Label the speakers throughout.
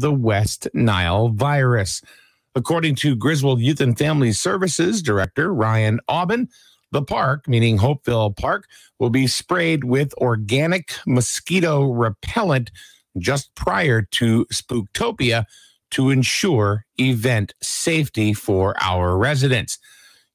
Speaker 1: the West Nile virus. According to Griswold Youth and Family Services Director Ryan Aubin, the park, meaning Hopeville Park, will be sprayed with organic mosquito repellent just prior to Spooktopia to ensure event safety for our residents.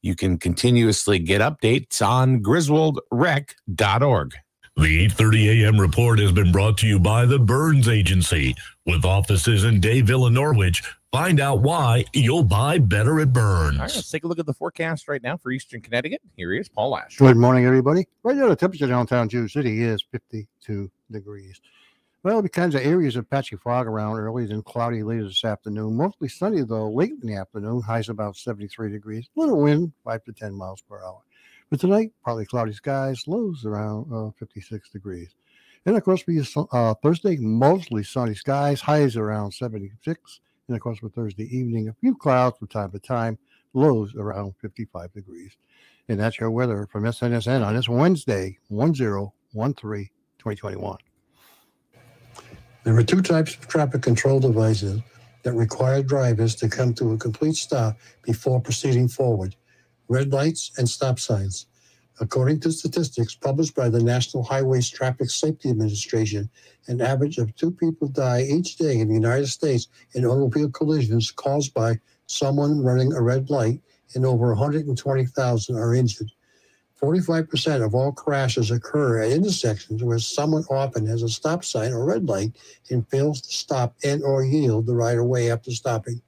Speaker 1: You can continuously get updates on griswoldrec.org.
Speaker 2: The 8:30 a.m. report has been brought to you by the Burns Agency. With offices in Dayville and Norwich, find out why you'll buy better at Burns.
Speaker 3: All right, let's take a look at the forecast right now for Eastern Connecticut. Here he is, Paul Ash.
Speaker 4: Good morning, everybody. Right now, the temperature downtown Jew City is 52 degrees. Well, because of areas of patchy fog around early, then cloudy later this afternoon. Mostly sunny, though, late in the afternoon. Highs about 73 degrees. Little wind, 5 to 10 miles per hour. But tonight, partly cloudy skies, lows around 56 degrees. And, of course, for Thursday, mostly sunny skies, highs around 76. And, of course, for Thursday evening, a few clouds from time to time, lows around 55 degrees. And that's your weather from SNSN on this Wednesday, 10/13/2021.
Speaker 5: There are two types of traffic control devices that require drivers to come to a complete stop before proceeding forward: red lights and stop signs. According to statistics published by the National Highways Traffic Safety Administration, an average of 2 people die each day in the United States in automobile collisions caused by someone running a red light, and over 120,000 are injured. 45% of all crashes occur at intersections where someone often has a stop sign or red light and fails to stop and or yield the right of way after stopping.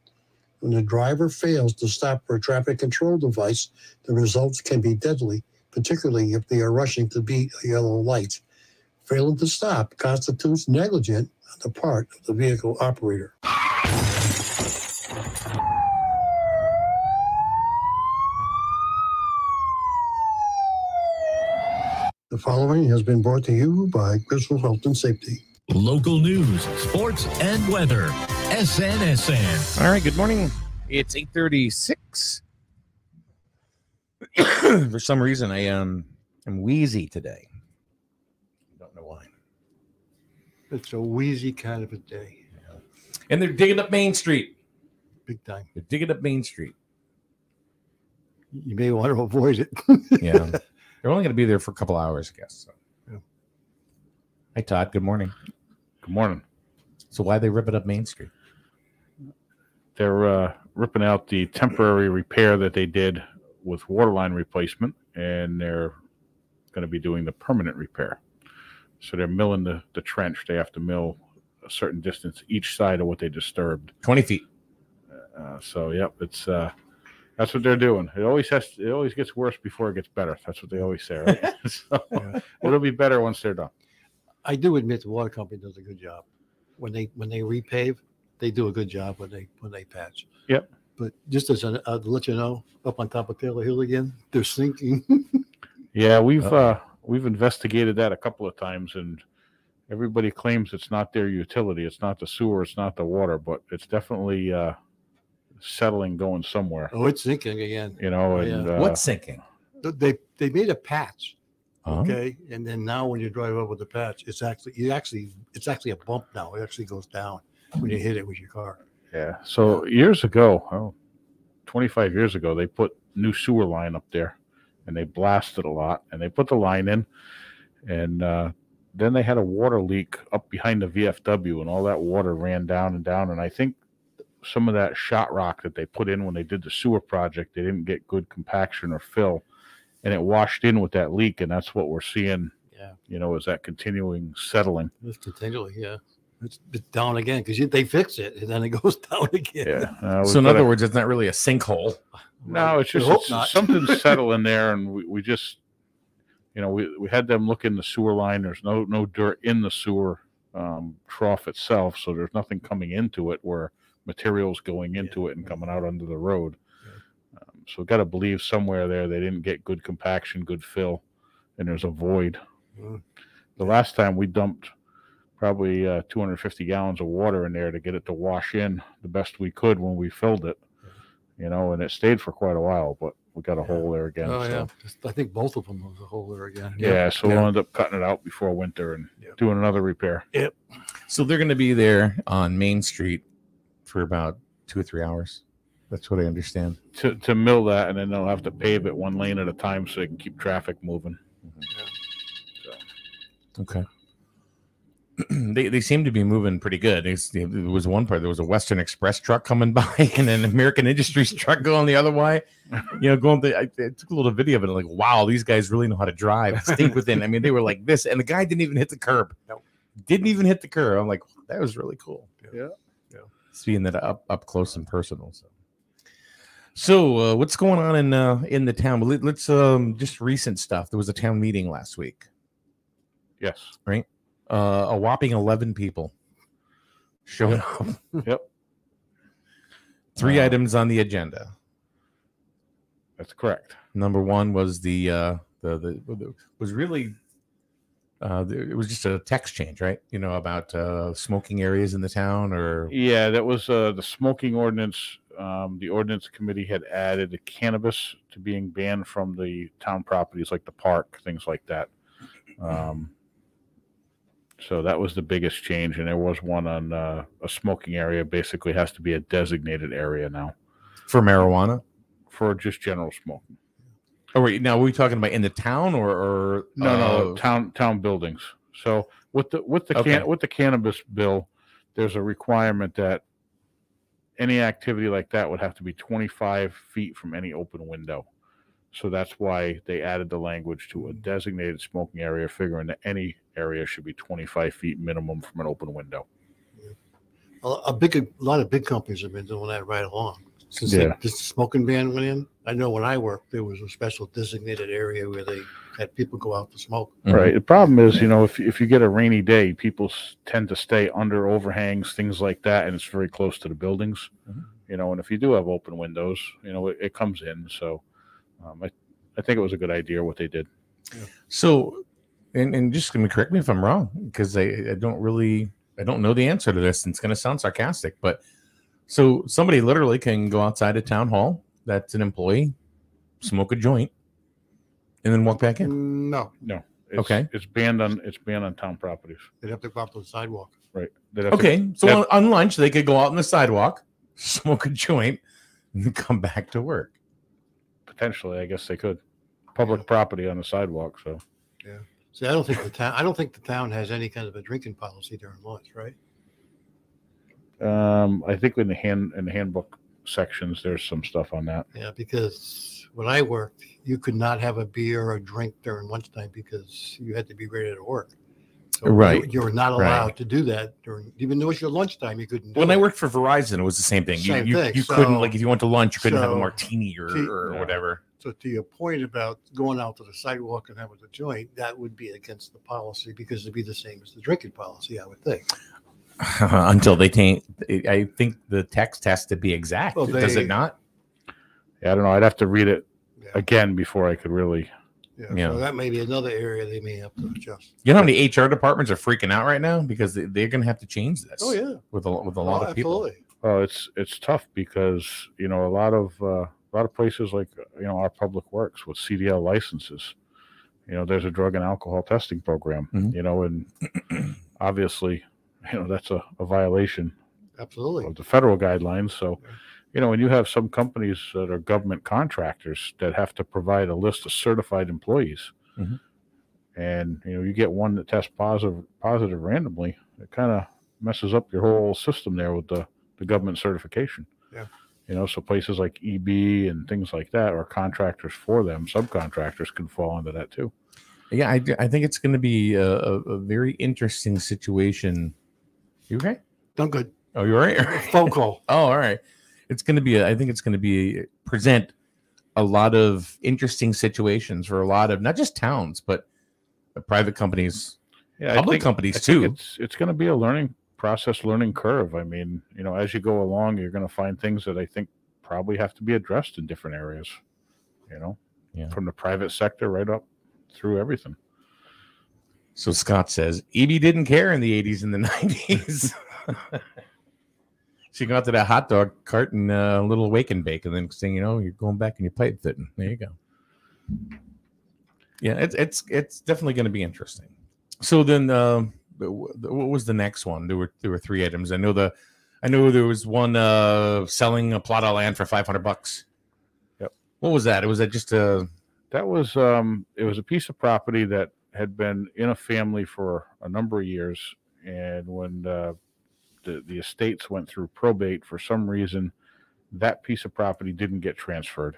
Speaker 5: When the driver fails to stop for a traffic control device, the results can be deadly, particularly if they are rushing to beat a yellow light. Failing to stop constitutes negligence on the part of the vehicle operator. The following has been brought to you by Griswold Health and Safety.
Speaker 2: Local news, sports, and weather. SNSN.
Speaker 3: All right, good morning. It's 8:36. For some reason, I am wheezy today. I don't know why.
Speaker 4: It's a wheezy kind of a day.
Speaker 3: Yeah. And they're digging up Main Street.
Speaker 4: Big time.
Speaker 3: They're digging up Main Street.
Speaker 4: You may want to avoid it.
Speaker 3: Yeah. They're only going to be there for a couple hours, I guess. So.
Speaker 4: Yeah.
Speaker 3: Hi, Todd. Good morning.
Speaker 6: Good morning.
Speaker 3: So why are they ripping up Main Street?
Speaker 6: They're ripping out the temporary repair that they did with waterline replacement, and they're going to be doing the permanent repair. So they're milling the trench. They have to mill a certain distance each side of what they disturbed.
Speaker 3: 20 feet.
Speaker 6: So, yep, it's that's what they're doing. It always gets worse before it gets better. That's what they always say, right? So it'll be better once they're done.
Speaker 4: I do admit the water company does a good job. When they repave, they do a good job when they patch.
Speaker 6: Yep.
Speaker 4: But just as to let you know, up on top of Taylor Hill again, they're sinking.
Speaker 6: Yeah, we've investigated that a couple of times, and everybody claims it's not their utility. It's not the sewer. It's not the water, but it's definitely settling, going somewhere.
Speaker 4: Oh, it's sinking again.
Speaker 6: You know, and
Speaker 3: What's sinking?
Speaker 4: They made a patch.
Speaker 3: Oh.
Speaker 4: Okay, and then now when you drive up with the patch, it's actually a bump now. It actually goes down when you hit it with your car.
Speaker 6: Yeah. So years ago, 25 years ago, they put new sewer line up there, and they blasted a lot, and they put the line in, and then they had a water leak up behind the VFW, and all that water ran down and down, and I think some of that shot rock that they put in when they did the sewer project, they didn't get good compaction or fill, and it washed in with that leak, and that's what we're seeing.
Speaker 4: Yeah.
Speaker 6: You know, is that continuing settling?
Speaker 4: It's continually, yeah. It's down again because they fix it and then it goes down again.
Speaker 6: Yeah.
Speaker 3: So in other words, it's not really a sinkhole.
Speaker 6: No, it's just something's settling there, and we just, you know, we had them look in the sewer line. There's no dirt in the sewer trough itself, so there's nothing coming into it where materials going into it and coming out under the road. So got to believe somewhere there they didn't get good compaction, good fill, and there's a void. The last time we dumped probably 250 gallons of water in there to get it to wash in the best we could when we filled it, you know, and it stayed for quite a while, but we got a hole there again.
Speaker 4: Oh,
Speaker 6: so.
Speaker 4: Yeah. I think both of them was a hole there again.
Speaker 6: Yeah, so we'll end up cutting it out before winter and doing another repair.
Speaker 3: Yep. So they're going to be there on Main Street
Speaker 1: for about 2 or 3 hours. That's what I understand.
Speaker 6: To mill that, and then they'll have to pave it one lane at a time so they can keep traffic moving.
Speaker 1: Okay. They seem to be moving pretty good. There was one part, there was a Western Express truck coming by and an American Industries truck going the other way. I took a little video of it, like, wow, these guys really know how to drive. Stink within. I mean, they were like this, and the guy didn't even hit the curb. No, didn't even hit the curb. I'm like, that was really cool.
Speaker 6: Yeah.
Speaker 1: Seeing that up close and personal. So what's going on in the town? Let's just recent stuff. There was a town meeting last week.
Speaker 6: Yes.
Speaker 1: Right. A whopping 11 people showed up.
Speaker 6: Yep.
Speaker 1: 3 items on the agenda.
Speaker 6: That's correct.
Speaker 1: Number one was it was just a text change, right? About smoking areas in the town, or
Speaker 6: that was the smoking ordinance. The ordinance committee had added the cannabis to being banned from the town properties, like the park, things like that. So that was the biggest change, and there was one on a smoking area. Basically, has to be a designated area now
Speaker 1: for marijuana,
Speaker 6: for just general smoking.
Speaker 1: Oh wait, now are we talking about in the town or
Speaker 6: no town buildings? So with the cannabis bill, there's a requirement that any activity like that would have to be 25 feet from any open window. So that's why they added the language to a designated smoking area, figuring that any area should be 25 feet minimum from an open window.
Speaker 4: A lot of big companies have been doing that right along. Since the smoking ban went in, I know when I worked, there was a special designated area where they had people go out to smoke.
Speaker 6: Right. The problem is, if you get a rainy day, people tend to stay under overhangs, things like that, and it's very close to the buildings. And if you do have open windows, it comes in. So I think it was a good idea what they did.
Speaker 1: Yeah. So, and just correct me if I'm wrong, because I don't know the answer to this, and it's going to sound sarcastic, but so somebody literally can go outside a town hall, that's an employee, smoke a joint, and then walk back in?
Speaker 6: No.
Speaker 1: Okay.
Speaker 6: It's banned on town properties.
Speaker 4: They'd have to go out to the sidewalk.
Speaker 6: Right.
Speaker 1: So on lunch, they could go out on the sidewalk, smoke a joint, and then come back to work.
Speaker 6: Potentially, I guess they could. Public property on the sidewalk. So.
Speaker 4: Yeah. See, I don't think the town has any kind of a drinking policy during lunch, right?
Speaker 6: I think in the handbook sections, there's some stuff on that.
Speaker 4: Yeah, because when I worked, you could not have a beer or a drink during lunchtime because you had to be ready to work. So
Speaker 1: right.
Speaker 4: You were not allowed to do that even though it was your lunchtime, you couldn't do
Speaker 1: When
Speaker 4: it.
Speaker 1: I worked for Verizon, it was the same thing. You couldn't, like, if you went to lunch, you couldn't have a martini or whatever.
Speaker 4: So to your point about going out to the sidewalk and having a joint, that would be against the policy because it'd be the same as the drinking policy, I would think.
Speaker 1: Until they change, I think the text has to be exact.
Speaker 4: Well,
Speaker 1: does it not?
Speaker 6: Yeah, I don't know. I'd have to read it again before I could really.
Speaker 4: Yeah, so that may be another area they may have to adjust.
Speaker 1: You know how many HR departments are freaking out right now because they're going to have to change this.
Speaker 4: Oh yeah,
Speaker 1: with a lot of people.
Speaker 4: Absolutely.
Speaker 6: Well, it's tough because a lot of places like our public works with CDL licenses, there's a drug and alcohol testing program, and obviously, that's a violation.
Speaker 4: Absolutely.
Speaker 6: Of the federal guidelines. So, when you have some companies that are government contractors that have to provide a list of certified employees, and you get one that tests positive randomly, it kind of messes up your whole system there with the government certification.
Speaker 4: Yeah.
Speaker 6: So places like EB and things like that are contractors for them. Subcontractors can fall into that too.
Speaker 1: Yeah, I think it's going to be a very interesting situation. You okay?
Speaker 4: I'm good.
Speaker 1: Oh, you're right.
Speaker 4: Phone call.
Speaker 1: Oh, all right. It's going to be. I think it's going to present a lot of interesting situations for a lot of not just towns, but private companies, public companies too.
Speaker 6: It's going to be a learning curve. I mean, as you go along, you're going to find things that I think probably have to be addressed in different areas. From the private sector right up through everything.
Speaker 1: So Scott says EB didn't care in the 80s and the 90s. She got to that hot dog cart and a little wake and bake, and then saying, you're going back and your pipe fitting. There you go. Yeah, it's definitely going to be interesting. So then, what was the next one? There were 3 items. I know I knew there was one selling a plot of land for $500.
Speaker 6: Yep.
Speaker 1: What was that? Was that just a?
Speaker 6: That was it was a piece of property that had been in a family for a number of years, and when the estates went through probate, for some reason, that piece of property didn't get transferred.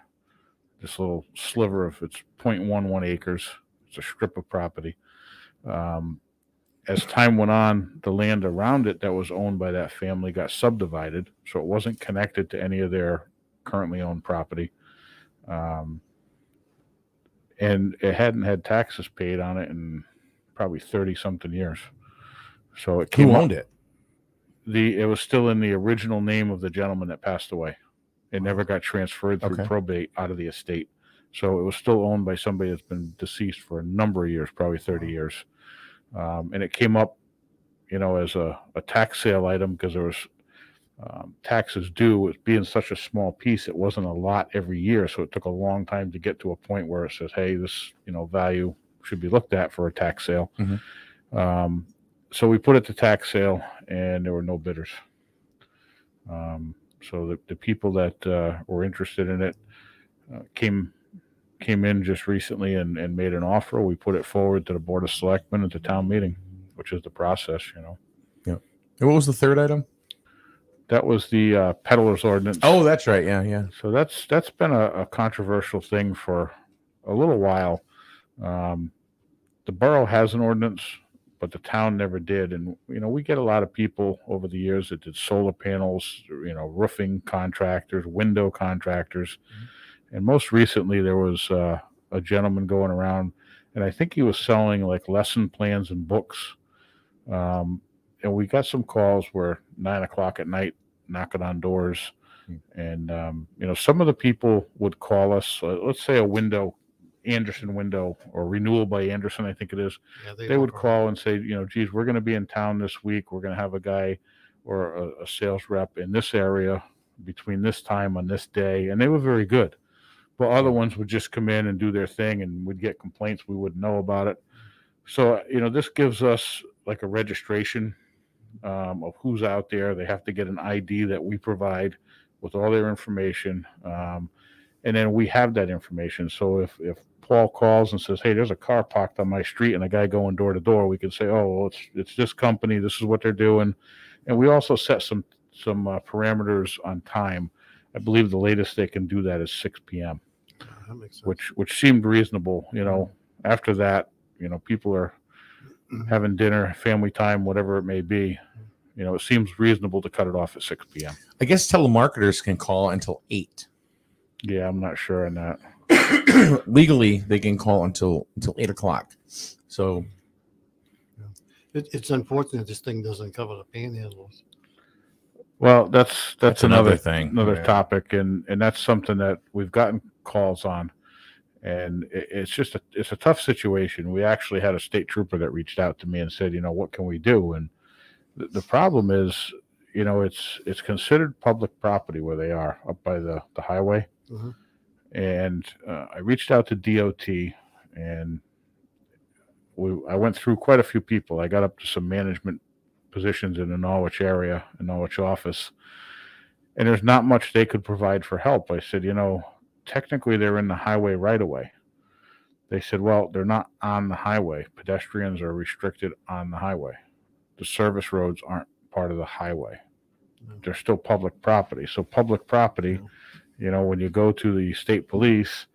Speaker 6: This little sliver of it's 0.11 acres. It's a strip of property. As time went on, the land around it that was owned by that family got subdivided, so it wasn't connected to any of their currently owned property. And it hadn't had taxes paid on it in probably 30-something years. So it came.
Speaker 1: Who owned it?
Speaker 6: It was still in the original name of the gentleman that passed away. It never got transferred through probate out of the estate. So it was still owned by somebody that's been deceased for a number of years, probably 30 years. And it came up, as a tax sale item because there was taxes due. It being such a small piece, it wasn't a lot every year. So it took a long time to get to a point where it says, hey, this, value should be looked at for a tax sale.
Speaker 1: Mm-hmm.
Speaker 6: So we put it to tax sale and there were no bidders. So the people that were interested in it came in just recently and made an offer. We put it forward to the Board of Selectmen at the town meeting, which is the process,
Speaker 1: Yeah. And what was the third item?
Speaker 6: That was the Peddler's Ordinance.
Speaker 1: Oh, that's right. Yeah.
Speaker 6: So that's been a controversial thing for a little while. The borough has an ordinance, but the town never did. And, we get a lot of people over the years that did solar panels, roofing contractors, window contractors. Mm-hmm. And most recently there was a gentleman going around, and I think he was selling like lesson plans and books. And we got some calls where 9:00 at night knocking on doors. And, some of the people would call us, let's say a Anderson window or renewal by Anderson, I think it is. Yeah, they would call and say, geez, we're going to be in town this week. We're going to have a guy or a sales rep in this area between this time on this day. And they were very good. But other ones would just come in and do their thing and we'd get complaints. We wouldn't know about it. So, this gives us like a registration of who's out there. They have to get an ID that we provide with all their information. And then we have that information. So if Paul calls and says, hey, there's a car parked on my street and a guy going door to door, we can say, oh, well, it's this company. This is what they're doing. And we also set some parameters on time. I believe the latest they can do that is 6 p.m.,
Speaker 4: that makes sense.
Speaker 6: which seemed reasonable. After that, people are having dinner, family time, whatever it may be. It seems reasonable to cut it off at 6 p.m.
Speaker 1: I guess telemarketers can call until 8.
Speaker 6: Yeah, I'm not sure on that.
Speaker 1: Legally, they can call until 8 o'clock. So
Speaker 4: it's unfortunate this thing doesn't cover the panhandlers.
Speaker 6: Well, that's another
Speaker 1: thing,
Speaker 6: another topic, and that's something that we've gotten calls on, and it's a tough situation. We actually had a state trooper that reached out to me and said, what can we do? And the problem is, it's considered public property where they are up by the highway. Mm-hmm. And I reached out to DOT, and I went through quite a few people. I got up to some management positions in the Norwich area, the Norwich office, and there's not much they could provide for help. I said, technically they're in the highway right away. They said, well, they're not on the highway. Pedestrians are restricted on the highway. The service roads aren't part of the highway. They're still public property. So public property, when you go to the state police,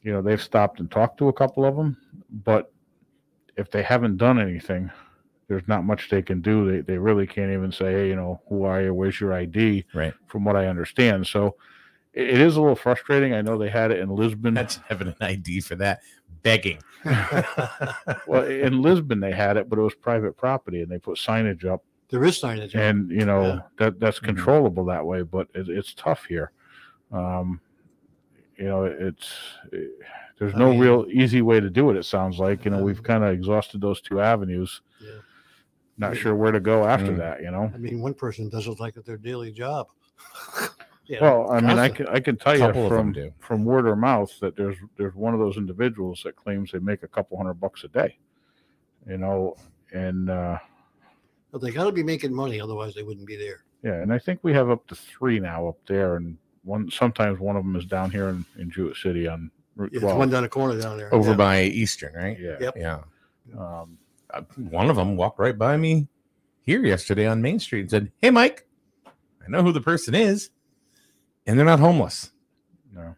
Speaker 6: they've stopped and talked to a couple of them, but if they haven't done anything, there's not much they can do. They really can't even say, hey, who are you? Where's your ID?
Speaker 1: Right.
Speaker 6: From what I understand. So it is a little frustrating. I know they had it in Lisbon.
Speaker 1: That's having an ID for that. Begging.
Speaker 6: Well, in Lisbon they had it, but it was private property, and they put signage up.
Speaker 4: There is signage.
Speaker 6: And, that's controllable that way, but it's tough here. There's no real easy way to do it. It sounds like, we've kind of exhausted those two avenues. Yeah. Not sure where to go after that,
Speaker 4: I mean, one person does it like it's their daily job.
Speaker 6: Well, I mean, I can tell you from word of mouth that there's one of those individuals that claims they make a couple $100 a day, and
Speaker 4: but they got to be making money, otherwise they wouldn't be there.
Speaker 6: Yeah, and I think we have up to 3 now up there, and sometimes one of them is down here in Jewett City on Route
Speaker 4: Yeah,
Speaker 6: 12.
Speaker 4: one down the corner down there.
Speaker 1: Over
Speaker 4: Yeah.
Speaker 1: by Eastern, right?
Speaker 6: Yeah.
Speaker 4: Yep.
Speaker 1: Yeah.
Speaker 6: Um,
Speaker 1: One of them walked right by me here yesterday on Main Street and said, "Hey, Mike, I know who the person is," and they're not homeless.
Speaker 6: no.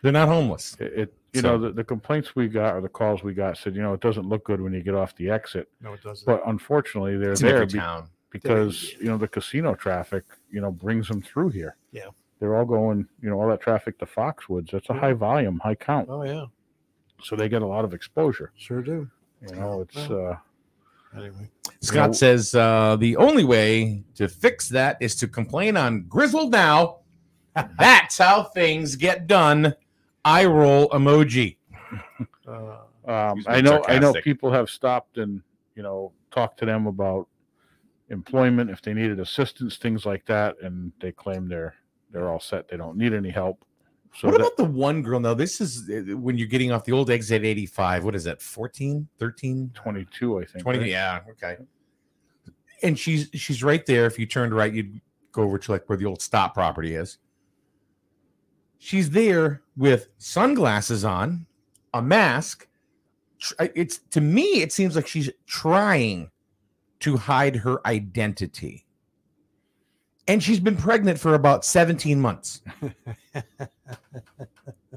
Speaker 1: They're not homeless.
Speaker 6: The complaints we got or the calls we got said, it doesn't look good when you get off the exit.
Speaker 4: No, it doesn't.
Speaker 6: But unfortunately, they're
Speaker 1: It's in
Speaker 6: there
Speaker 1: every town.
Speaker 6: because, the casino traffic, brings them through here.
Speaker 4: Yeah.
Speaker 6: They're all going, all that traffic to Foxwoods. That's a high volume, high count.
Speaker 4: Oh yeah,
Speaker 6: So they get a lot of exposure.
Speaker 4: sure do.
Speaker 6: It's
Speaker 4: Anyway,
Speaker 1: Scott says the only way to fix that is to complain on Griswold now. That's how things get done. Eye roll emoji.
Speaker 6: I know
Speaker 1: sarcastic.
Speaker 6: people have stopped and talked to them about employment if they needed assistance, things like that, and they claim they're all set. They don't need any help. So
Speaker 1: What about the one girl? Now, this is when you're getting off the old exit 85. What is that? 14, 13,
Speaker 6: 22, I think.
Speaker 1: 20?
Speaker 6: right?
Speaker 1: Yeah. Okay. And she's right there. If you turned right, you'd go over to like where the old stop property is. She's there with sunglasses on, a mask. It's to me, it seems like she's trying to hide her identity. And she's been pregnant for about 17 months.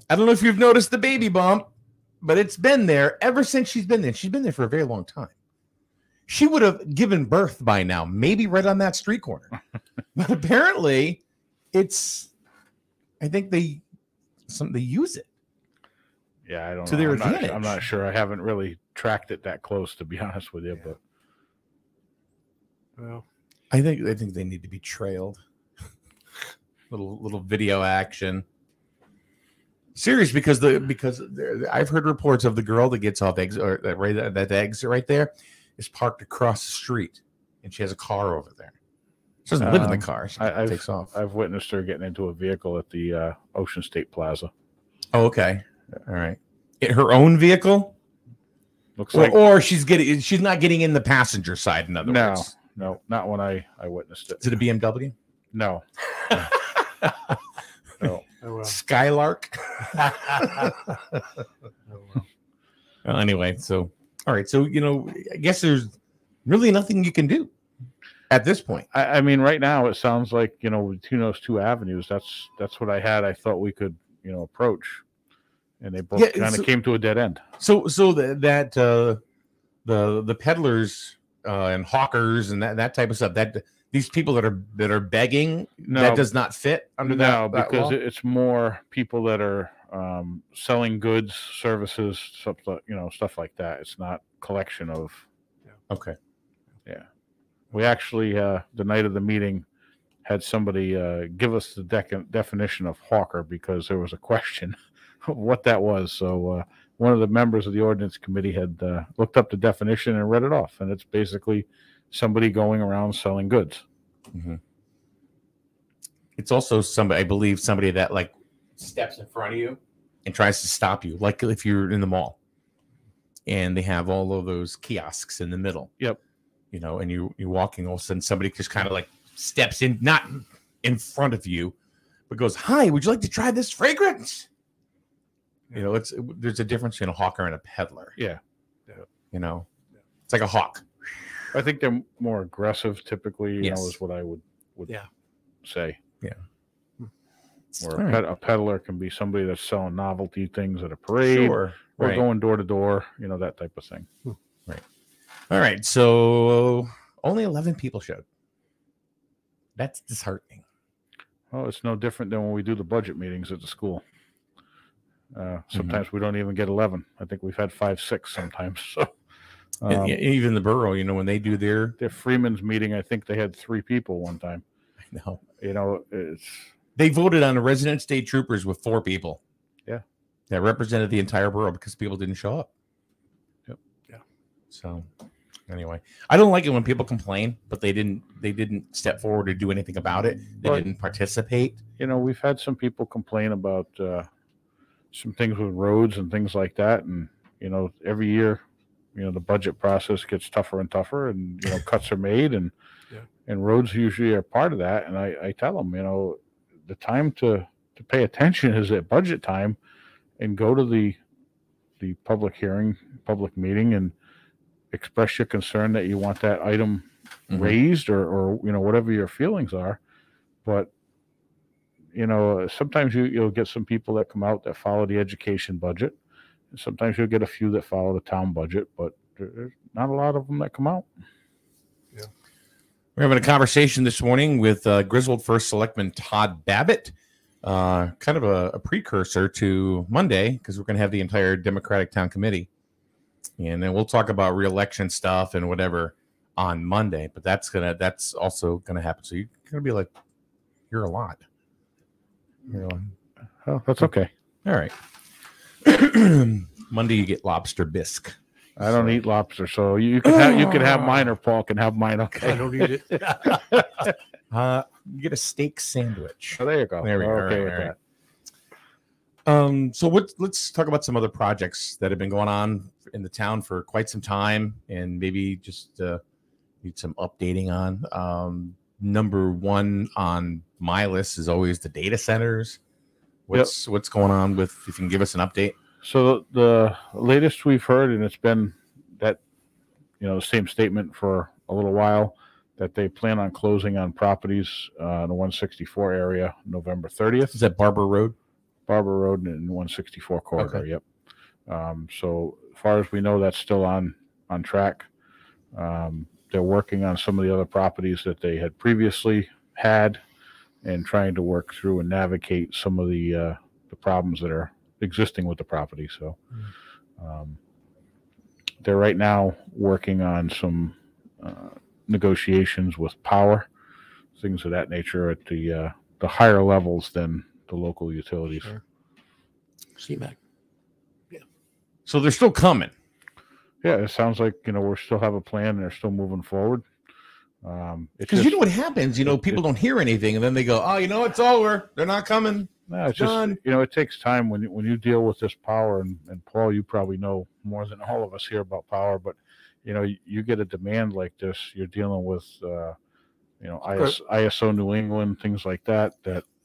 Speaker 1: I don't know if you've noticed the baby bump, but it's been there ever since she's been there. She's been there for a very long time. She would have given birth by now, maybe right on that street corner. But apparently, I think they use it.
Speaker 6: Yeah, I don't
Speaker 1: To
Speaker 6: know.
Speaker 1: their
Speaker 6: I'm not-
Speaker 1: advantage.
Speaker 6: I'm not sure. I haven't really tracked it that close, to be honest with you.
Speaker 4: Yeah.
Speaker 6: But
Speaker 4: well,
Speaker 1: I think they need to be trailed. little video action. Serious, because I've heard reports of the girl that gets off exit, or that exit right there is parked across the street, and she has a car over there. She doesn't live in the car. She takes off.
Speaker 6: I've witnessed her getting into a vehicle at the Ocean State Plaza.
Speaker 1: Oh, okay. All right. Her own vehicle?
Speaker 6: Looks like
Speaker 1: Or she's not getting in the passenger side, in other words.
Speaker 6: no, not when I witnessed it.
Speaker 1: Is it a BMW?
Speaker 6: No. No.
Speaker 4: oh, well.
Speaker 1: Skylark?
Speaker 4: Oh, well.
Speaker 1: Well, anyway, so all right. So, I guess there's really nothing you can do at this point.
Speaker 6: I mean, right now it sounds like between those two avenues, that's what I had. I thought we could approach, and they both kind of came to a dead end.
Speaker 1: So the peddlers and hawkers and that type of stuff, that these people that are begging, that does not fit under that
Speaker 6: because
Speaker 1: law?
Speaker 6: it's more people that are selling goods, services, stuff like that. It's not collection of.
Speaker 1: Okay.
Speaker 6: Yeah, we actually the night of the meeting had somebody give us the definition of hawker, because there was a question of what that was. So one of the members of the ordinance committee had looked up the definition and read it off, and it's basically somebody going around selling goods.
Speaker 1: Mm-hmm. It's also somebody that like steps in front of you and tries to stop you, like if you're in the mall and they have all of those kiosks in the middle.
Speaker 6: Yep.
Speaker 1: And you're walking, all of a sudden somebody just kind of like steps in, not in front of you, but goes, "Hi, would you like to try this fragrance?" There's a difference between a hawker and a peddler.
Speaker 6: Yeah.
Speaker 1: It's like a hawk.
Speaker 6: I think they're more aggressive typically,
Speaker 1: Yes.
Speaker 6: is what I would say.
Speaker 1: Yeah.
Speaker 6: Or
Speaker 1: All right.
Speaker 6: a peddler can be somebody that's selling novelty things at a parade,
Speaker 1: Sure.
Speaker 6: or
Speaker 1: Right.
Speaker 6: going door to door, that type of thing.
Speaker 1: All right. So only 11 people showed. That's disheartening.
Speaker 6: Well, it's no different than when we do the budget meetings at the school. Sometimes we don't even get 11. I think we've had 5, 6 sometimes. So
Speaker 1: And even the borough, when they do their
Speaker 6: Freeman's meeting, I think they had 3 people one time.
Speaker 1: no,
Speaker 6: They
Speaker 1: voted on the resident state troopers with 4 people.
Speaker 6: Yeah.
Speaker 1: That represented the entire borough because people didn't show up.
Speaker 6: Yep.
Speaker 4: Yeah.
Speaker 1: So anyway, I don't like it when people complain, but they didn't step forward to do anything about it. They didn't participate.
Speaker 6: We've had some people complain about some things with roads and things like that. And, every year, the budget process gets tougher and tougher, and, cuts are made. And
Speaker 4: Yeah.
Speaker 6: And roads usually are part of that. And I tell them, the time to pay attention is at budget time, and go to the public hearing, public meeting, and express your concern that you want that item raised or whatever your feelings are. But sometimes you'll get some people that come out that follow the education budget, and sometimes you'll get a few that follow the town budget, but there's not a lot of them that come out.
Speaker 4: Yeah.
Speaker 1: We're having a conversation this morning with Griswold First Selectman Todd Babbitt, kind of a precursor to Monday, because we're going to have the entire Democratic Town Committee. And then we'll talk about re-election stuff and whatever on Monday, but that's also gonna happen. So you're gonna be like, you're a lot.
Speaker 6: Oh, that's okay.
Speaker 1: All right. Monday you get lobster bisque.
Speaker 6: I don't eat lobster, so you can have mine, or Paul can have mine. Okay.
Speaker 4: I don't eat it.
Speaker 1: You get a steak sandwich.
Speaker 6: Oh, there you go.
Speaker 1: There we go.
Speaker 6: Okay
Speaker 1: All right, all right. So let's talk about some other projects that have been going on in the town for quite some time, and maybe just need some updating on. Number one on my list is always the data centers. What's going on with? If you can give us an update.
Speaker 6: So the latest we've heard, and it's been that the same statement for a little while, that they plan on closing on properties in the 164 area November 30th.
Speaker 1: Is that Barber Road?
Speaker 6: Barber Road and 164 corridor.
Speaker 1: Okay.
Speaker 6: Yep. So as far as we know, that's still on track. They're working on some of the other properties that they had previously had, and trying to work through and navigate some of the problems that are existing with the property. So they're right now working on some negotiations with power, things of that nature at the higher levels than the local utilities.
Speaker 4: Sure. CMAC. Yeah.
Speaker 1: So they're still coming.
Speaker 6: Yeah, it sounds like we still have a plan and they're still moving forward.
Speaker 1: Because you know what happens, people don't hear anything, and then they go, "Oh, it's over. They're not coming."
Speaker 6: No, it's
Speaker 1: done.
Speaker 6: just it takes time when you deal with this power, and Paul, you probably know more than all of us here about power, but you get a demand like this, you're dealing with ISO New England, things like that.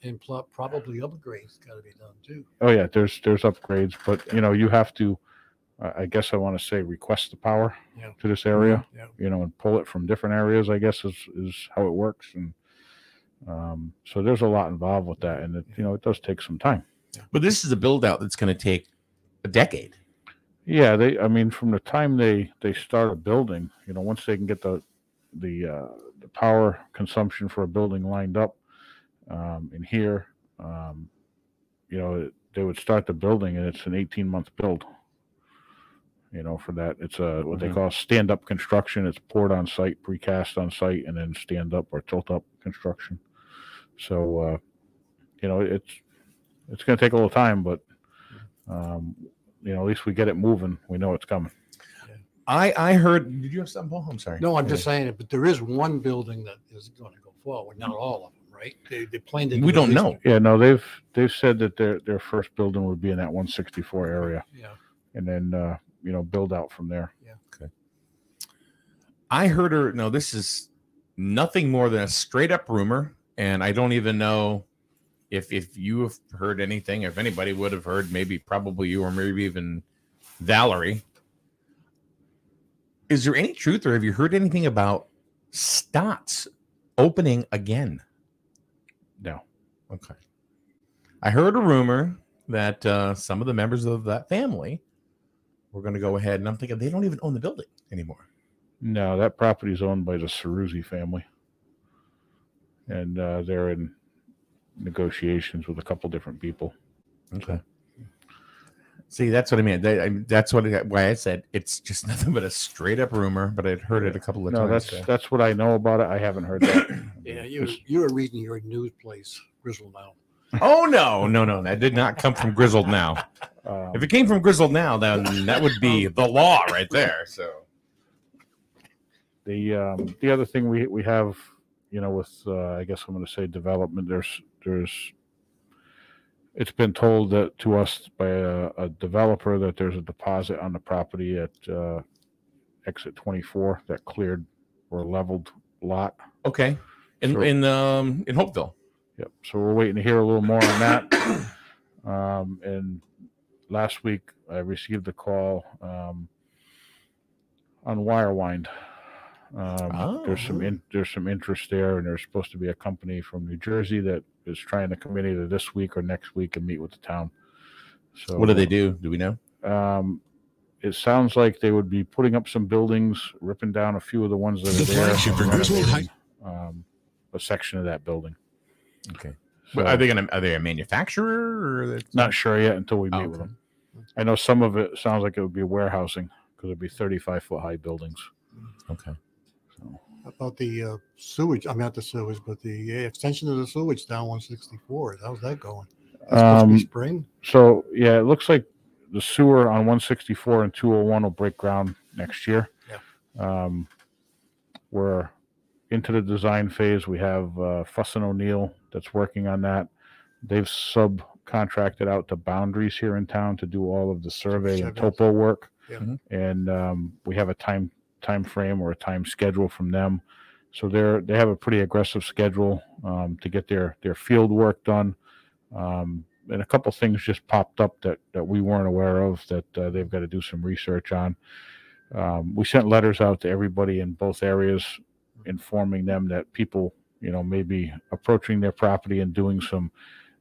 Speaker 4: And probably upgrades got to be done too.
Speaker 6: Oh yeah, there's upgrades, but you have to. I guess I want to say request the power to this area, and pull it from different areas, I guess is how it works. And so there's a lot involved with that, and it does take some time.
Speaker 1: But this is a build out that's going to take a decade.
Speaker 6: Yeah, from the time they start a building, once they can get the power consumption for a building lined up in here, they would start the building, and it's an 18-month build. For that, it's what they call stand-up construction. It's poured on site, precast on site, and then stand-up or tilt-up construction. So, it's going to take a little time, but at least we get it moving. We know it's coming.
Speaker 1: I heard. Did you have something, Paul? I'm sorry.
Speaker 4: No, I'm just saying it. But there is one building that is going to go forward. Not all of them, right? They plan to.
Speaker 1: We don't know.
Speaker 6: Yeah, no, they've said that their first building would be in that 164 area.
Speaker 4: Yeah.
Speaker 6: And then build out from there.
Speaker 4: Yeah.
Speaker 1: Okay. I heard her. No, this is nothing more than a straight up rumor, and I don't even know if you have heard anything. If anybody would have heard, probably you, or maybe even Valerie. Is there any truth, or have you heard anything about Stotts opening again?
Speaker 6: No.
Speaker 1: Okay. I heard a rumor that some of the members of that family were going to go ahead, and I'm thinking they don't even own the building anymore.
Speaker 6: No, that property is owned by the Ceruzzi family, and they're in negotiations with a couple different people.
Speaker 1: Okay. See, that's what I mean. That's why I said it's just nothing but a straight up rumor, but I'd heard it a couple of times.
Speaker 6: No, that's what I know about it. I haven't heard that.
Speaker 4: Yeah, you were reading your news place, Griswold now.
Speaker 1: Oh no! That did not come from Griswold now. If it came from Griswold now, then that would be the law right there. So
Speaker 6: the other thing we have, with I guess I'm going to say development. There's it's been told that to us by a developer that there's a deposit on the property at exit 24 that cleared or leveled lot.
Speaker 1: Okay. In Hopeville.
Speaker 6: Yep. So we're waiting to hear a little more on that. And last week I received a call on Wirewind. There's some interest there, and there's supposed to be a company from New Jersey that is trying to come in either this week or next week and meet with the town. So
Speaker 1: what do they do? Do we know?
Speaker 6: It sounds like they would be putting up some buildings, ripping down a few of the ones that are there.
Speaker 2: Flagship for Griswold High.
Speaker 6: A section of that building.
Speaker 1: Okay.
Speaker 6: So,
Speaker 1: Are they a manufacturer? Or
Speaker 6: not sure yet until we meet with them. I know some of it sounds like it would be warehousing because it'd be 35-foot high buildings.
Speaker 1: Okay.
Speaker 6: So,
Speaker 5: About the sewage, I mean, not the sewage, but the extension of the sewage down 164. How's that going? That's supposed to be spring?
Speaker 6: So, yeah, it looks like the sewer on 164 and 201 will break ground next year.
Speaker 5: Yeah.
Speaker 6: We're into the design phase. We have Fuss and O'Neill that's working on that. They've subcontracted out to Boundaries here in town to do all of the survey and topo work.
Speaker 5: Yeah.
Speaker 6: And we have a time frame or a time schedule from them. So they have a pretty aggressive schedule to get their field work done. And a couple things just popped up that we weren't aware of that they've got to do some research on. We sent letters out to everybody in both areas informing them that people, may be approaching their property and doing some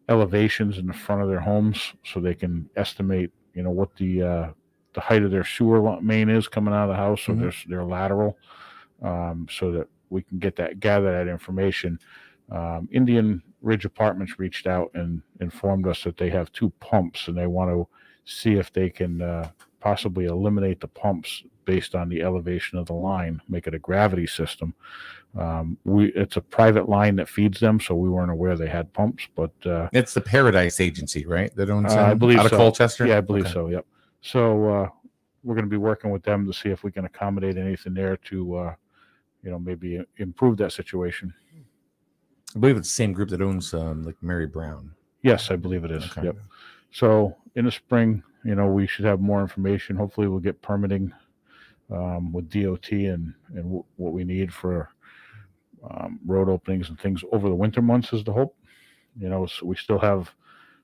Speaker 6: elevations in the front of their homes so they can estimate, what the height of their sewer main is coming out of the house, so they're lateral, so that we can gather that information. Indian Ridge Apartments reached out and informed us that they have 2 pumps and they want to see if they can possibly eliminate the pumps based on the elevation of the line, make it a gravity system. It's a private line that feeds them, so we weren't aware they had pumps. But
Speaker 1: it's the Paradise Agency, right? That owns
Speaker 6: I believe
Speaker 1: out of
Speaker 6: so.
Speaker 1: Colchester.
Speaker 6: Yeah, I believe so. Yep. So we're going to be working with them to see if we can accommodate anything there to, maybe improve that situation.
Speaker 1: I believe it's the same group that owns like Mary Brown.
Speaker 6: Yes, I believe it is.
Speaker 1: Okay.
Speaker 6: Yep. So in the spring, we should have more information. Hopefully we'll get permitting with DOT and what we need for road openings and things over the winter months is the hope. So we still have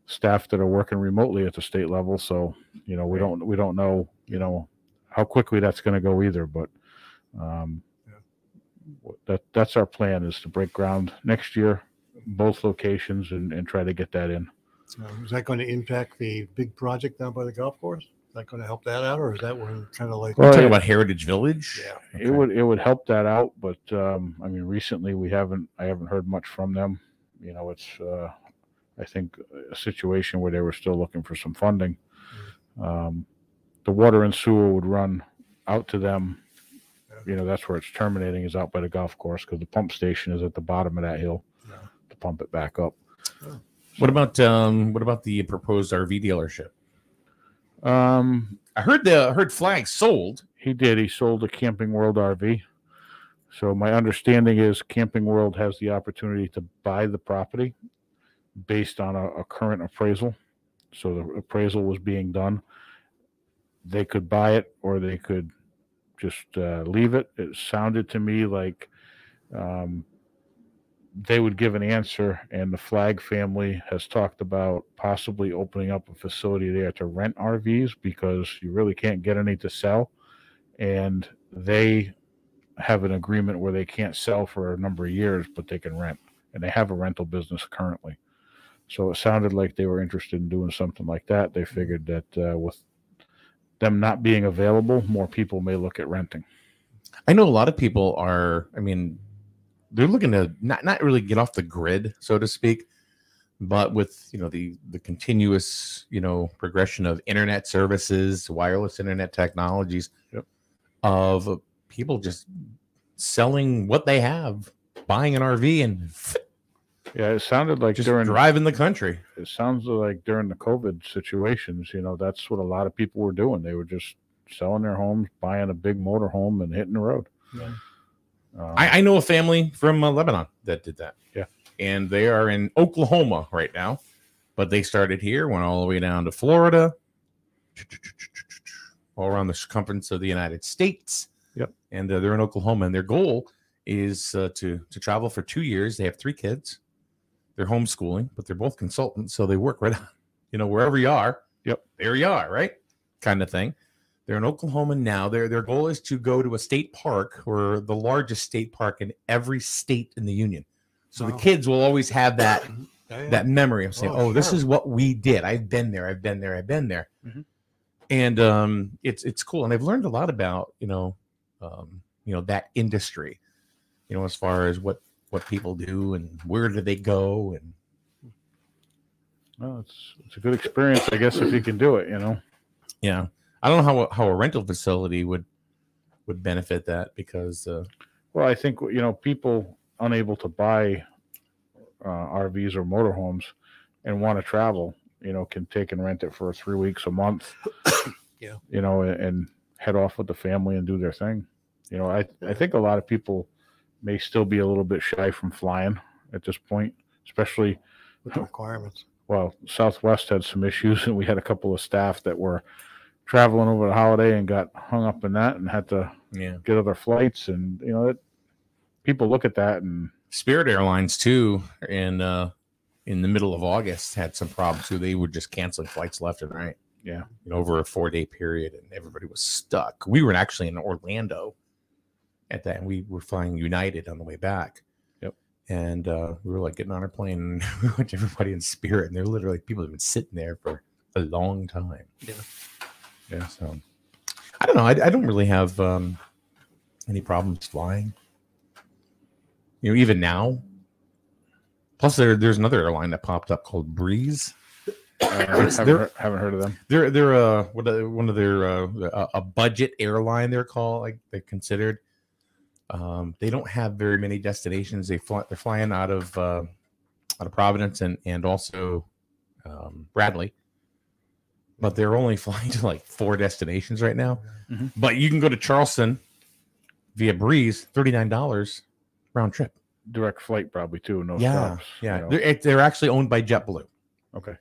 Speaker 6: staff that are working remotely at the state level. So, we don't know, how quickly that's going to go either, but that's our plan is to break ground next year, both locations and try to get that in.
Speaker 5: Is that going to impact the big project down by the golf course? Is that going to help that out, or is that one kind of like?
Speaker 1: We're talking about Heritage Village.
Speaker 5: Yeah,
Speaker 6: okay. It would help that out, but recently I haven't heard much from them. It's I think a situation where they were still looking for some funding. The water and sewer would run out to them. That's where it's terminating, is out by the golf course, because the pump station is at the bottom of that hill to pump it back up.
Speaker 5: Oh.
Speaker 1: What about the proposed RV dealership? I heard Flag sold.
Speaker 6: He did. He sold a Camping World RV. So my understanding is Camping World has the opportunity to buy the property based on a current appraisal. So the appraisal was being done. They could buy it or they could just leave it. It sounded to me like they would give an answer, and the Flag family has talked about possibly opening up a facility there to rent RVs because you really can't get any to sell, and they have an agreement where they can't sell for a number of years, but they can rent, and they have a rental business currently. So it sounded like they were interested in doing something like that. They figured that with them not being available, more people may look at renting.
Speaker 1: I know a lot of people are, they're looking to not really get off the grid, so to speak, but with, the continuous, progression of internet services, wireless internet technologies, of people just selling what they have, buying an RV and
Speaker 6: it sounded like
Speaker 1: just driving the country.
Speaker 6: It sounds like during the COVID situations, that's what a lot of people were doing. They were just selling their homes, buying a big motor home and hitting the road.
Speaker 5: Yeah.
Speaker 1: I know a family from Lebanon that did that.
Speaker 6: Yeah.
Speaker 1: And they are in Oklahoma right now, but they started here, went all the way down to Florida, all around the circumference of the United States.
Speaker 6: Yep.
Speaker 1: And they're in Oklahoma, and their goal is to travel for 2 years. They have 3 kids. They're homeschooling, but they're both consultants, so they work right on, wherever you are.
Speaker 6: Yep,
Speaker 1: there you are, right? Kind of thing. They're in Oklahoma now. Their goal is to go to a state park, or the largest state park in every state in the union. So the kids will always have that that memory of saying, "Oh, this is what we did. I've been there. I've been there. I've been there."
Speaker 6: Mm-hmm.
Speaker 1: And it's cool, and I've learned a lot about that industry, as far as what people do and where do they go. And
Speaker 6: well, it's a good experience, I guess, if you can do it.
Speaker 1: Yeah, I don't know how a rental facility would benefit that, because
Speaker 6: well, I think people unable to buy RVs or motorhomes and want to travel, can take and rent it for 3 weeks, a month.
Speaker 4: Yeah.
Speaker 6: And head off with the family and do their thing. I think a lot of people may still be a little bit shy from flying at this point, especially
Speaker 4: with the requirements.
Speaker 6: Well, Southwest had some issues, and we had a couple of staff that were traveling over the holiday and got hung up in that and had to get other flights. And people look at that. And
Speaker 1: Spirit Airlines too, in the middle of August, had some problems too. They were just canceling flights left and right.
Speaker 6: Yeah,
Speaker 1: over a 4-day period, and everybody was stuck. We were actually in Orlando at that, and we were flying United on the way back.
Speaker 6: Yep.
Speaker 1: And we were like getting on our plane, and we went to everybody in Spirit, and they're literally, people have been sitting there for a long time. Yeah. So I don't know. I don't really have any problems flying. Even now. Plus, there's another airline that popped up called Breeze.
Speaker 6: Haven't heard of them.
Speaker 1: They're one of their a budget airline. They're called, like they're considered. They don't have very many destinations. They're flying out of Providence and also Bradley, but they're only flying to like 4 destinations right now.
Speaker 6: Mm-hmm.
Speaker 1: But you can go to Charleston via Breeze, $39 round trip,
Speaker 6: direct flight probably too. No stops.
Speaker 1: Yeah. They're actually owned by JetBlue.
Speaker 6: Okay.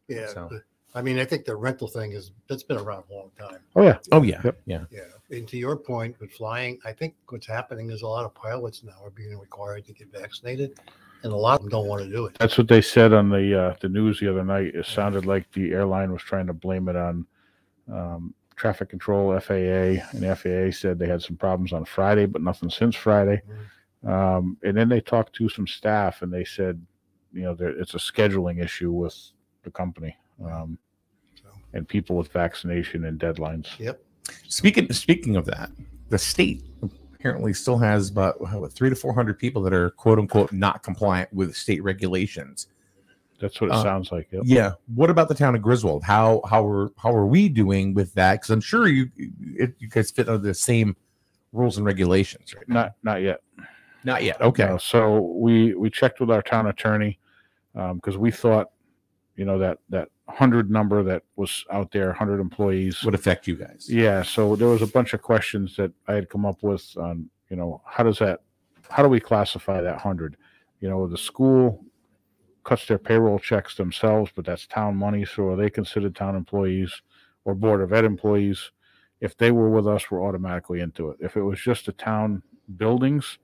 Speaker 4: Yeah.
Speaker 1: So.
Speaker 4: I mean, I think the rental thing that's been around a long time.
Speaker 6: Oh yeah.
Speaker 1: Yep. Yeah.
Speaker 4: And to your point with flying, I think what's happening is a lot of pilots now are being required to get vaccinated, and a lot of them don't want to do it.
Speaker 6: That's what they said on the news the other night. It sounded like the airline was trying to blame it on traffic control, FAA, and the FAA said they had some problems on Friday, but nothing since Friday.
Speaker 4: Mm-hmm.
Speaker 6: And then they talked to some staff, and they said, it's a scheduling issue with the company, and people with vaccination and deadlines.
Speaker 4: Yep.
Speaker 1: Speaking of that, the state apparently still has about 300 to 400 people that are quote unquote not compliant with state regulations.
Speaker 6: That's what it sounds like. Yep.
Speaker 1: Yeah. What about the town of Griswold? How are we doing with that? Because I'm sure you guys fit under the same rules and regulations, right?
Speaker 6: Not yet.
Speaker 1: Not yet. Okay.
Speaker 6: No, so we checked with our town attorney because we thought, that 100 number that was out there, 100 employees,
Speaker 1: would affect you guys.
Speaker 6: Yeah. So there was a bunch of questions that I had come up with on, how do we classify that 100? The school cuts their payroll checks themselves, but that's town money. So are they considered town employees or Board of Ed employees? If they were with us, we're automatically into it. If it was just the town buildings,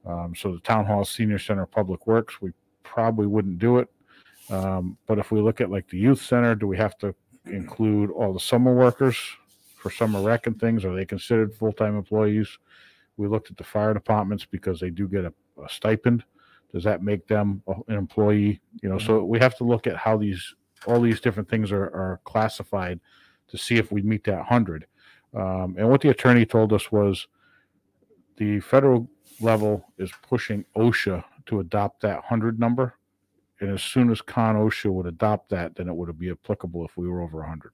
Speaker 6: so the town hall, senior center, public works, we probably wouldn't do it. But if we look at like the youth center, do we have to include all the summer workers for summer rec and things? Are they considered full-time employees? We looked at the fire departments because they do get a stipend. Does that make them an employee? So we have to look at how all these different things are classified to see if we meet that 100. And what the attorney told us was the federal level is pushing OSHA to adopt that 100 number. And as soon as OSHA would adopt that, then it would be applicable if we were over 100.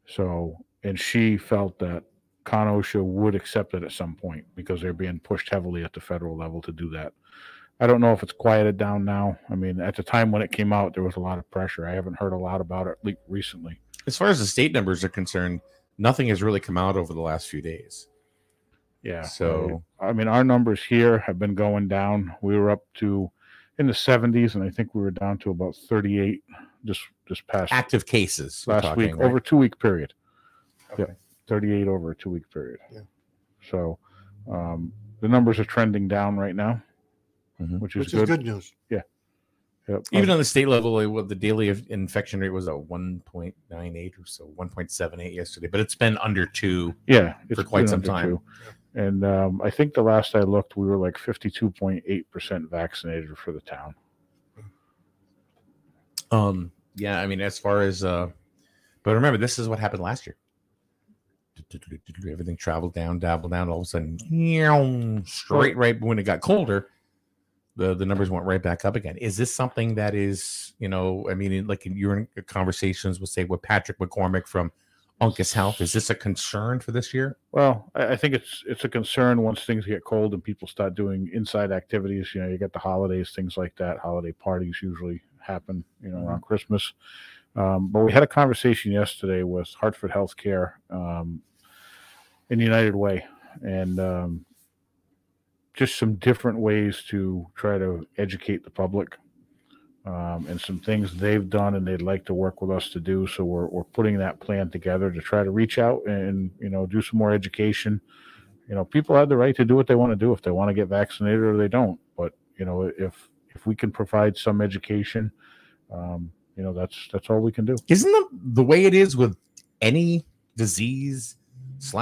Speaker 6: So, and she felt that OSHA would accept it at some point because they're being pushed heavily at the federal level to do that. I don't know if it's quieted down now. I mean, at the time when it came out, there was a lot of pressure. I haven't heard a lot about it recently.
Speaker 1: As far as the state numbers are concerned, nothing has really come out over the last few days.
Speaker 6: Yeah.
Speaker 1: So,
Speaker 6: I mean, our numbers here have been going down. We were up to in the 70s, and I think we were down to about 38 just past
Speaker 1: active cases
Speaker 6: last week, right? Over a 2-week period.
Speaker 1: Okay.
Speaker 6: Yep, 38 over a 2-week period.
Speaker 4: Yeah.
Speaker 6: So, the numbers are trending down right now, which is
Speaker 4: good news.
Speaker 6: Yeah. Yep.
Speaker 1: Even on the state level, the daily infection rate was a 1.98 or so, 1.78 yesterday, but it's been under 2 for quite some time.
Speaker 6: 2. And I think the last I looked, we were like 52.8% vaccinated for the town.
Speaker 1: Yeah, I mean, as far as, but remember, this is what happened last year. Everything traveled down, dabbled down, all of a sudden, straight right when it got colder, the numbers went right back up again. Is this something that is, I mean, like you're in conversations with, say, with Patrick McCormick from Uncas Health, is this a concern for this year?
Speaker 6: Well, I think it's a concern once things get cold and people start doing inside activities. You get the holidays, things like that. Holiday parties usually happen, around Christmas. But we had a conversation yesterday with Hartford Healthcare in United Way, and just some different ways to try to educate the public, and some things they've done and they'd like to work with us to do. So we're putting that plan together to try to reach out and do some more education. People have the right to do what they want to do if they want to get vaccinated or they don't. But if we can provide some education, that's all we can do.
Speaker 1: Isn't the way it is with any disease /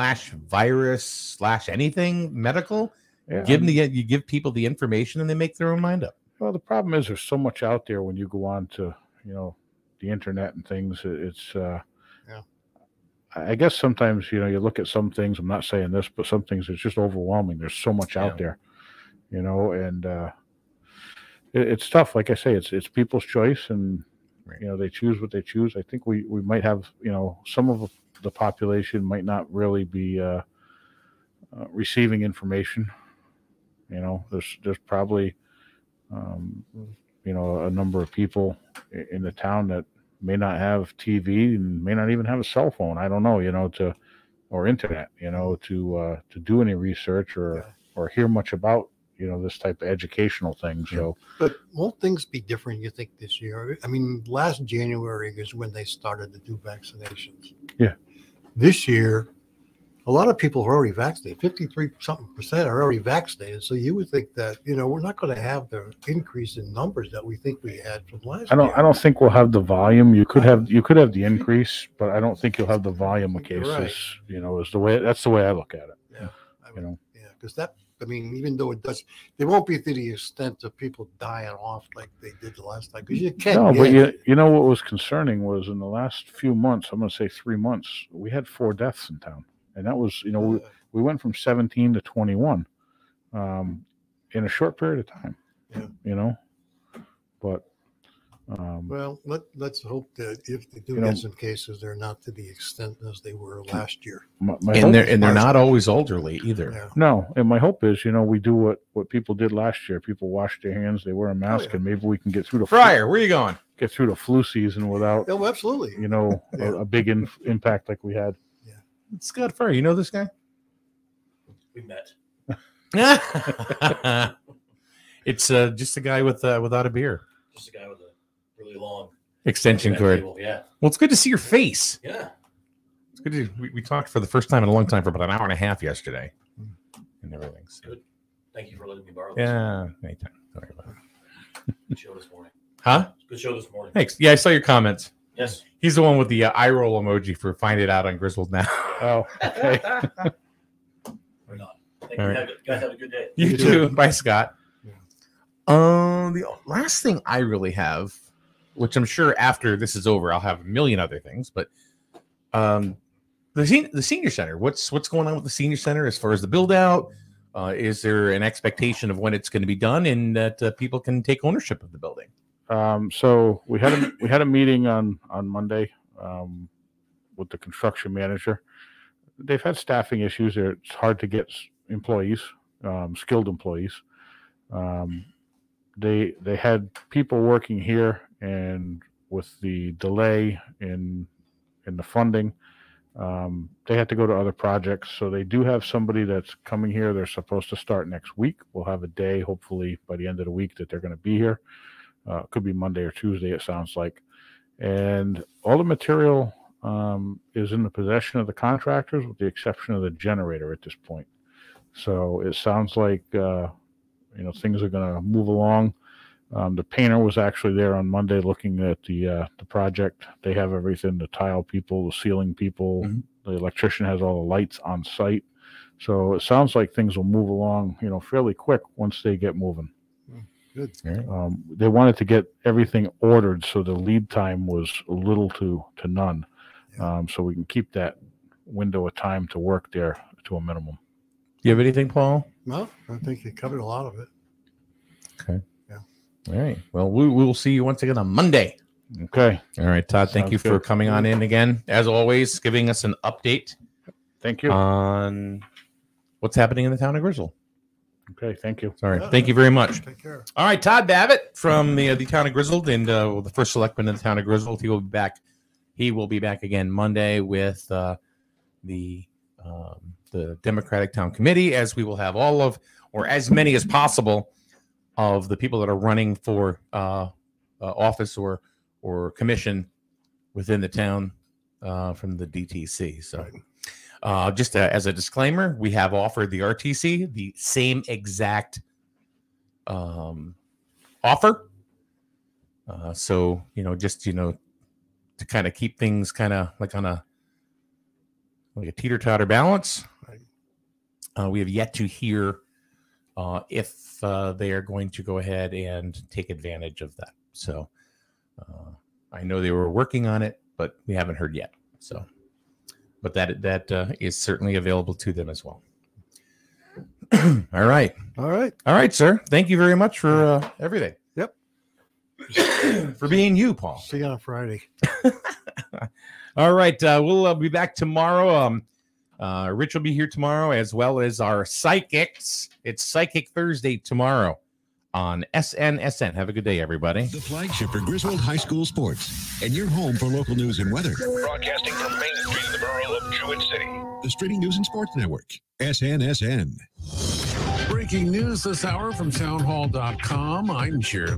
Speaker 1: virus / anything medical?
Speaker 6: Yeah.
Speaker 1: You give people the information and they make their own mind up.
Speaker 6: Well, the problem is there's so much out there when you go on to the internet and things. It's I guess sometimes you look at some things. I'm not saying this, but some things it's just overwhelming. There's so much out there, and it's tough. Like I say, it's people's choice, and they choose what they choose. I think we might have some of the population might not really be receiving information. There's probably a number of people in the town that may not have TV and may not even have a cell phone. I don't know, or internet, to do any research or hear much about this type of educational thing. So,
Speaker 4: but won't things be different, you think, this year? I mean, last January is when they started to do vaccinations.
Speaker 6: Yeah.
Speaker 4: This year, a lot of people are already vaccinated. 53% are already vaccinated. So you would think that, we're not going to have the increase in numbers that we think we had from last year.
Speaker 6: I don't think we'll have the volume. You could have the increase, but I don't think you'll have the volume of cases. Right. That's the way I look at it.
Speaker 4: Yeah. Because even though it won't be to the extent of people dying off like they did the last time. Because you can't.
Speaker 6: No, but what was concerning was in the last few months, I'm going to say 3 months, we had 4 deaths in town. And that was, we went from 17 to 21 in a short period of time. Yeah. But
Speaker 4: well, let's hope that if they do get some cases, they're not to the extent as they were last year.
Speaker 1: They're not always elderly either.
Speaker 6: Yeah. No, and my hope is, we do what people did last year. People wash their hands, they wear a mask, and maybe we can get through the
Speaker 1: Fryer. Where are you going?
Speaker 6: Get through the flu season without,
Speaker 4: absolutely,
Speaker 6: a big impact like we had.
Speaker 1: Scott Fryer, you know this guy?
Speaker 7: We met.
Speaker 1: It's just a guy without a beer.
Speaker 7: Just a guy with a really long
Speaker 1: extension cord.
Speaker 7: Yeah.
Speaker 1: Well, it's good to see your face.
Speaker 7: Yeah.
Speaker 1: It's good. We talked for the first time in a long time for about an hour and a half yesterday, and everything. So.
Speaker 7: Good. Thank you for letting me borrow this.
Speaker 1: Yeah. Anytime. Sorry about it.
Speaker 7: Good show this morning.
Speaker 1: Huh?
Speaker 7: Good show this morning.
Speaker 1: Thanks. Yeah, I saw your comments.
Speaker 7: Yes.
Speaker 1: He's the one with the eye roll emoji for find it out on Griswold now.
Speaker 6: Oh, okay.
Speaker 7: We're not. Thank you. Right. Guys, have a good day.
Speaker 1: You too. Bye, Scott. Yeah. The last thing I really have, which I'm sure after this is over, I'll have a million other things, but the senior center. What's going on with the senior center as far as the build out? Is there an expectation of when it's going to be done and that people can take ownership of the building?
Speaker 6: So we had a meeting on Monday with the construction manager. They've had staffing issues. It's hard to get employees, skilled employees. They had people working here, and with the delay in the funding, they had to go to other projects. So they do have somebody that's coming here. They're supposed to start next week. We'll have a day, hopefully by the end of the week, that they're going to be here. Could be Monday or Tuesday, it sounds like. And all the material is in the possession of the contractors with the exception of the generator at this point. So it sounds like, things are going to move along. The painter was actually there on Monday looking at the project. They have everything, the tile people, the ceiling people. Mm-hmm. The electrician has all the lights on site. So it sounds like things will move along, fairly quick once they get moving.
Speaker 4: Good.
Speaker 6: They wanted to get everything ordered, so the lead time was a little to none. Yeah. So we can keep that window of time to work there to a minimum.
Speaker 1: You have anything, Paul?
Speaker 4: No, I think you covered a lot of it.
Speaker 1: Okay.
Speaker 4: Yeah.
Speaker 1: All right. Well, we will see you once again on Monday.
Speaker 6: Okay.
Speaker 1: All right, Todd. Thank you for coming on in again, as always, giving us an update.
Speaker 6: Thank you
Speaker 1: on what's happening in the town of Griswold.
Speaker 6: Okay. Thank you.
Speaker 1: All right. Thank you very much.
Speaker 4: Take care.
Speaker 1: All right, Todd Babbitt from the town of Griswold and the first selectman in the town of Griswold. He will be back. He will be back again Monday with the Democratic Town Committee, as we will have all of, or as many as possible, of the people that are running for office or commission within the town from the DTC. So just as a disclaimer, we have offered the RTC the same exact offer. So, to kind of keep things kind of like on a teeter-totter balance. We have yet to hear if they are going to go ahead and take advantage of that. So I know they were working on it, but we haven't heard yet. So, but that is certainly available to them as well. All right.
Speaker 4: All right.
Speaker 1: All right, sir. Thank you very much for everything.
Speaker 4: Yep.
Speaker 1: For being you, Paul.
Speaker 4: See you on Friday.
Speaker 1: All right. We'll be back tomorrow. Rich will be here tomorrow, as well as our psychics. It's Psychic Thursday tomorrow on SNSN. Have a good day, everybody.
Speaker 8: The flagship for Griswold High School sports, and your home for local news and weather. Broadcasting from Main Street in the borough of Jewett City. The Streeting News and Sports Network, SNSN.
Speaker 9: Breaking news this hour from townhall.com. I'm Jeremy.